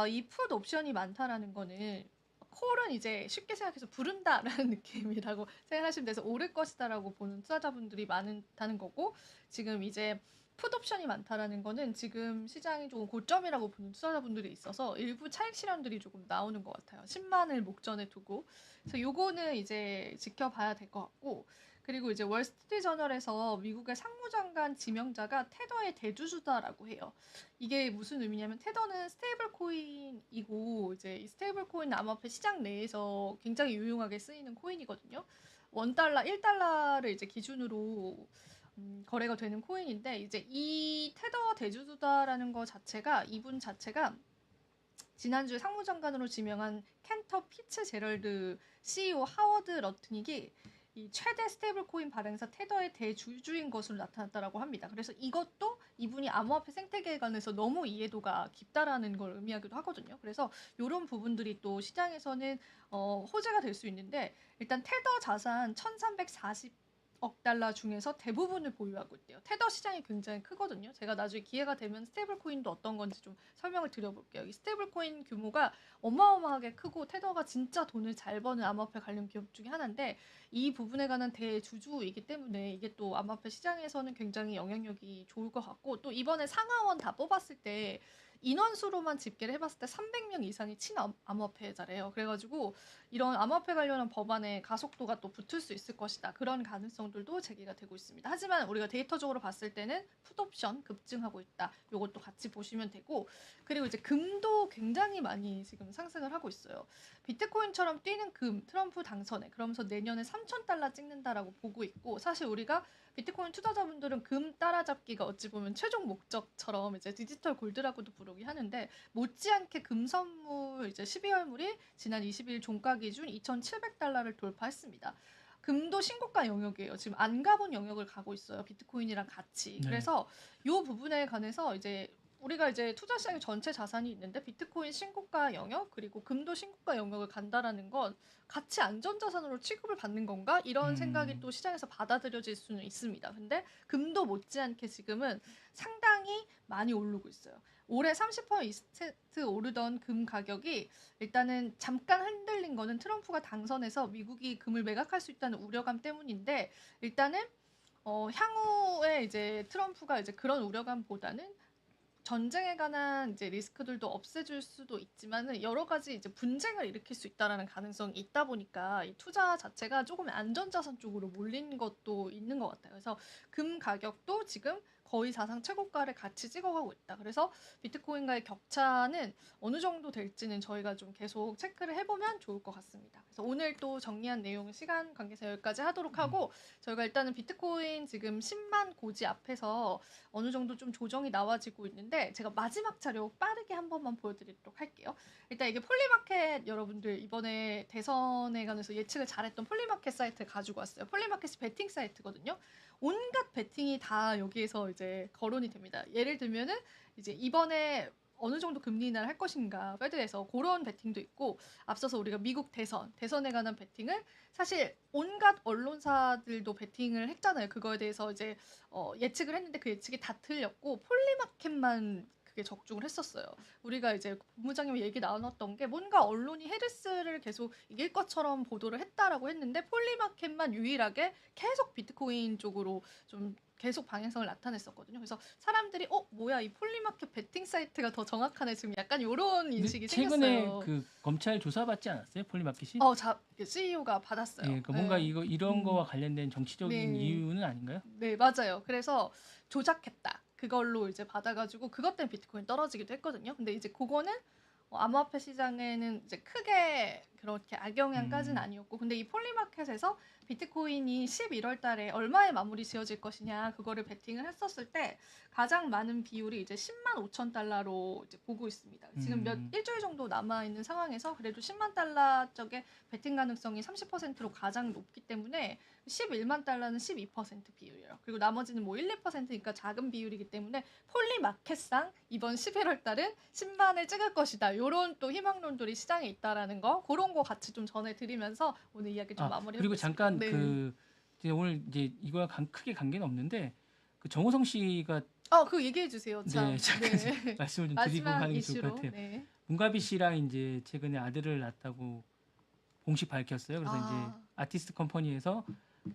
이 풋 옵션이 많다라는 거는 콜은 이제 쉽게 생각해서 부른다라는 느낌이라고 생각하시면 돼서 오를 것이다라고 보는 투자자분들이 많다는 거고, 지금 이제 풋 옵션이 많다라는 거는 지금 시장이 조금 고점이라고 보는 투자자분들이 있어서 일부 차익 실현들이 조금 나오는 것 같아요. 10만을 목전에 두고. 그래서 요거는 이제 지켜봐야 될 것 같고, 그리고 이제 월스트리트저널에서 미국의 상무장관 지명자가 테더의 대주주다라고 해요. 이게 무슨 의미냐면 테더는 스테이블 코인이고, 이제 이 스테이블 코인은 암호화폐 시장 내에서 굉장히 유용하게 쓰이는 코인이거든요. 1달러, 1달러를 이제 기준으로 거래가 되는 코인인데, 이제 이 테더 대주주다라는 거 자체가, 이분 자체가 지난주에 상무장관으로 지명한 켄터 피츠제럴드 CEO 하워드 러트닉이 이 최대 스테이블 코인 발행사 테더의 대주주인 것으로 나타났다라고 합니다. 그래서 이것도 이분이 암호화폐 생태계에 관해서 너무 이해도가 깊다라는 걸 의미하기도 하거든요. 그래서 이런 부분들이 또 시장에서는 호재가 될 수 있는데, 일단 테더 자산 1,340억 달러 중에서 대부분을 보유하고 있대요. 테더 시장이 굉장히 크거든요. 제가 나중에 기회가 되면 스테이블 코인도 어떤 건지 좀 설명을 드려볼게요. 이 스테이블 코인 규모가 어마어마하게 크고 테더가 진짜 돈을 잘 버는 암호화폐 관련 기업 중에 하나인데, 이 부분에 관한 대주주이기 때문에 이게 또 암호화폐 시장에서는 굉장히 영향력이 좋을 것 같고, 또 이번에 상하원 다 뽑았을 때 인원수로만 집계를 해봤을 때 300명 이상이 친암호화폐자래요. 그래가지고 이런 암호화폐 관련한 법안에 가속도가 또 붙을 수 있을 것이다. 그런 가능성들도 제기가 되고 있습니다. 하지만 우리가 데이터적으로 봤을 때는 풋옵션 급증하고 있다. 요것도 같이 보시면 되고, 그리고 이제 금도 굉장히 많이 지금 상승을 하고 있어요. 비트코인처럼 뛰는 금, 트럼프 당선에 그러면서 내년에 3,000달러 찍는다라고 보고 있고, 사실 우리가 비트코인 투자자분들은 금 따라잡기가 어찌 보면 최종 목적처럼 이제 디지털 골드라고도 부르기 하는데, 못지않게 금 선물 이제 12월물이 지난 20일 종가 기준 2,700달러를 돌파했습니다. 금도 신고가 영역이에요. 지금 안 가본 영역을 가고 있어요. 비트코인이랑 같이. 네. 그래서 이 부분에 관해서 이제 우리가 이제 투자 시장에 전체 자산이 있는데 비트코인 신고가 영역 그리고 금도 신고가 영역을 간다라는 건 같이 안전자산으로 취급을 받는 건가? 이런 생각이 또 시장에서 받아들여질 수는 있습니다. 근데 금도 못지않게 지금은 상당히 많이 오르고 있어요. 올해 30% 오르던 금 가격이 일단은 잠깐 흔들린 거는 트럼프가 당선해서 미국이 금을 매각할 수 있다는 우려감 때문인데, 일단은 향후에 이제 트럼프가 이제 그런 우려감보다는 전쟁에 관한 이제 리스크들도 없애줄 수도 있지만은 여러 가지 이제 분쟁을 일으킬 수 있다라는 가능성이 있다 보니까 이 투자 자체가 조금 안전자산 쪽으로 몰린 것도 있는 것 같아요. 그래서 금 가격도 지금 거의 사상 최고가를 같이 찍어가고 있다. 그래서 비트코인과의 격차는 어느 정도 될지는 저희가 좀 계속 체크를 해보면 좋을 것 같습니다. 그래서 오늘 또 정리한 내용 시간 관계상 여기까지 하도록 하고, 저희가 일단은 비트코인 지금 10만 고지 앞에서 어느 정도 좀 조정이 나와지고 있는데, 제가 마지막 자료 빠르게 한 번만 보여드리도록 할게요. 일단 이게 폴리마켓, 여러분들 이번에 대선에 관해서 예측을 잘했던 폴리마켓 사이트를 가지고 왔어요. 폴리마켓이 베팅 사이트거든요. 온갖 베팅이 다 여기에서 이제 거론이 됩니다. 예를 들면은 이제 이번에 어느 정도 금리 인하를 할 것인가, 페드에서 그런 베팅도 있고, 앞서서 우리가 미국 대선에 관한 베팅을 사실 온갖 언론사들도 베팅을 했잖아요. 그거에 대해서 이제 예측을 했는데 그 예측이 다 틀렸고 폴리마켓만 그게 적중을 했었어요. 우리가 이제 본부장님 얘기 나눴던 게 뭔가 언론이 헤르스를 계속 이길 것처럼 보도를 했다라고 했는데 폴리마켓만 유일하게 계속 비트코인 쪽으로 좀 계속 방향성을 나타냈었거든요. 그래서 사람들이 뭐야 이 폴리마켓 베팅 사이트가 더 정확하네, 지금 약간 이런 인식이 최근에 생겼어요. 그 검찰 조사받지 않았어요? 폴리마켓이? CEO가 받았어요. 예, 그 뭔가 네. 이런 거와 관련된 정치적인 네. 이유는 아닌가요? 네, 맞아요. 그래서 조작했다. 그걸로 이제 받아가지고 그것 때문에 비트코인 떨어지기도 했거든요. 근데 이제 그거는 암호화폐 시장에는 이제 크게 그렇게 악영향까지는 아니었고, 근데 이 폴리마켓에서 비트코인이 11월 달에 얼마에 마무리 지어질 것이냐 그거를 베팅을 했었을 때 가장 많은 비율이 이제 10만 5천 달러로 이제 보고 있습니다. 지금 일주일 정도 남아 있는 상황에서 그래도 10만 달러 쪽에 베팅 가능성이 30%로 가장 높기 때문에 11만 달러는 12% 비율이에요. 그리고 나머지는 뭐 1, 2%니까 작은 비율이기 때문에 폴리마켓상 이번 11월 달은 10만을 찍을 것이다. 이런 또 희망론들이 시장에 있다라는 거, 그런 거 같이 좀 전해드리면서 오늘 이야기 좀 마무리해보겠습니다. 그리고 잠깐 네. 이제 오늘 이제 이거와 크게 관계는 없는데 그 정호성 씨가 그 얘기해 주세요. 참. 네, 잠깐 말씀을 좀 드리고 마지막 하는 게 좋을 것 이슈로. 같아요. 네. 문가비 씨랑 이제 최근에 아들을 낳았다고 공식 밝혔어요. 그래서 이제 아티스트 컴퍼니에서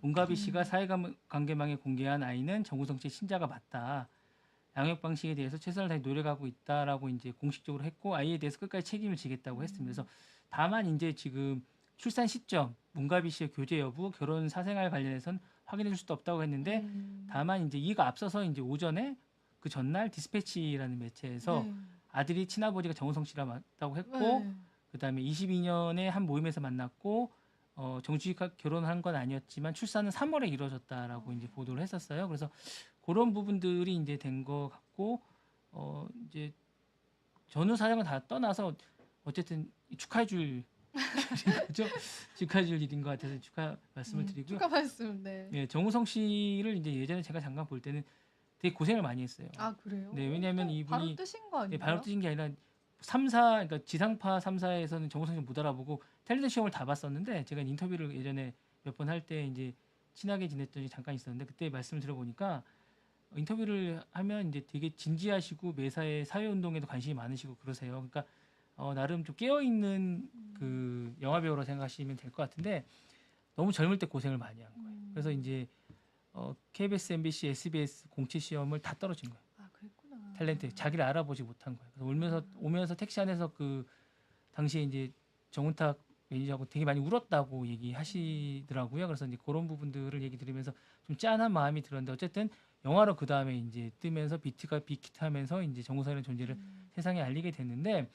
문가비 씨가 사회관계망에 공개한 아이는 정우성 씨의 신자가 맞다. 양육 방식에 대해서 최선을 다해 노력하고 있다라고 이제 공식적으로 했고, 아이에 대해서 끝까지 책임을 지겠다고 했습니다. 그래서 다만 이제 지금 출산 시점, 문가비 씨의 교제 여부, 결혼 사생활 관련해서는 확인해 줄 수도 없다고 했는데, 다만 이제 이가 앞서서 이제 오전에 그 전날 디스패치라는 매체에서 아들이 친아버지가 정우성 씨라 맞다고 했고, 그다음에 22년에 한 모임에서 만났고 정규직 결혼한 건 아니었지만 출산은 3월에 이루어졌다라고 이제 보도를 했었어요. 그래서 그런 부분들이 이제 된 것 같고, 이제 전후 사정을 다 떠나서 어쨌든 축하해줄 일이죠. 축하해줄 일인 것 같아서 축하 말씀을 드리고요. 축하 말씀. 네. 네, 정우성 씨를 이제 예전에 제가 잠깐 볼 때는 되게 고생을 많이 했어요. 그래요? 네, 왜냐하면 이분이 바로 뜨신 거 아니에요? 네, 바로 뜨신 게 아니라 3사, 그러니까 지상파 3사에서는 정우성 씨를 못 알아보고 텔레비전 시험을 다 봤었는데, 제가 인터뷰를 예전에 몇 번 할 때 이제 친하게 지냈던 적이 잠깐 있었는데, 그때 말씀을 들어보니까 인터뷰를 하면 이제 되게 진지하시고 매사에 사회운동에도 관심이 많으시고 그러세요. 그러니까 나름 좀 깨어있는 그 영화배우라 생각하시면 될 것 같은데, 너무 젊을 때 고생을 많이 한 거예요. 그래서 이제 KBS, MBC, SBS 공채 시험을 다 떨어진 거예요. 그랬구나. 탤런트 자기를 알아보지 못한 거예요. 그래서 오면서 택시 안에서 그 당시에 이제 정운탁 매니저하고 되게 많이 울었다고 얘기하시더라고요. 그래서 이제 그런 부분들을 얘기 들으면서 좀 짠한 마음이 들었는데 어쨌든 영화로 그 다음에 이제 뜨면서 비트가 빅히트하면서 이제 정우성이라는 존재를 세상에 알리게 됐는데,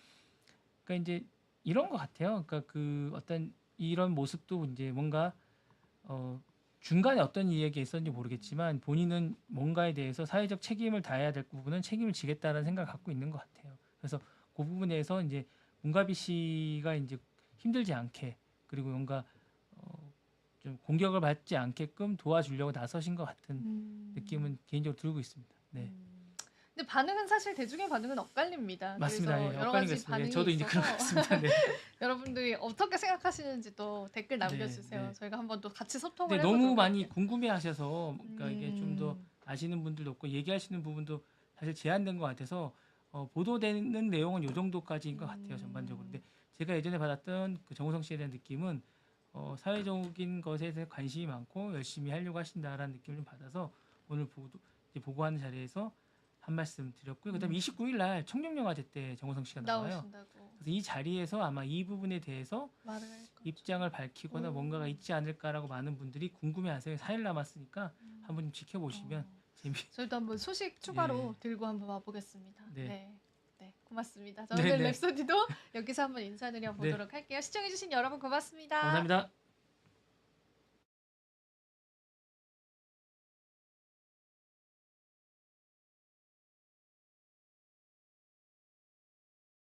그러니까 이제 이런 것 같아요. 그러니까 그 어떤 이런 모습도 이제 뭔가 중간에 어떤 이야기가 있었는지 모르겠지만 본인은 뭔가에 대해서 사회적 책임을 다해야 될 부분은 책임을 지겠다라는 생각을 갖고 있는 것 같아요. 그래서 그 부분에서 이제 문가비 씨가 이제 힘들지 않게 그리고 뭔가 좀 공격을 받지 않게끔 도와주려고 나서신 것 같은 느낌은 개인적으로 들고 있습니다. 네. 근데 반응은 사실 대중의 반응은 엇갈립니다. 맞습니다. 그래서 예, 여러 엇갈린 것 가지 같습니다. 반응이 예, 저도 이제 그런 것 있어서 같습니다. 네. 여러분들이 어떻게 생각하시는지도 댓글 남겨주세요. 네. 저희가 한번 또 같이 네, 소통을 너무 해보도록 많이 할게요. 궁금해하셔서 그러니까 이게 좀 더 아시는 분들도 없고 얘기하시는 부분도 사실 제한된 것 같아서 보도되는 내용은 이 정도까지인 것 같아요, 전반적으로. 근데 제가 예전에 받았던 그 정우성 씨에 대한 느낌은 사회적인 것에 대해 관심이 많고 열심히 하려고 하신다라는 느낌을 좀 받아서 오늘 이제 보고하는 자리에서 한 말씀 드렸고요. 그다음에 29일 날 청룡영화제 때 정우성 씨가 나와요. 나오신다고 그래서 이 자리에서 아마 이 부분에 대해서 말을 할 거죠. 입장을 밝히거나 뭔가가 있지 않을까라고 많은 분들이 궁금해하세요. 4일 남았으니까 한번 좀 지켜보시면 저희도 한번 소식 추가로 들고 한번 와보겠습니다. 네. 네, 고맙습니다. 네, 저는 네. 랩소디도 여기서 한번 인사드려 보도록 할게요. 시청해주신 여러분 고맙습니다. 감사합니다.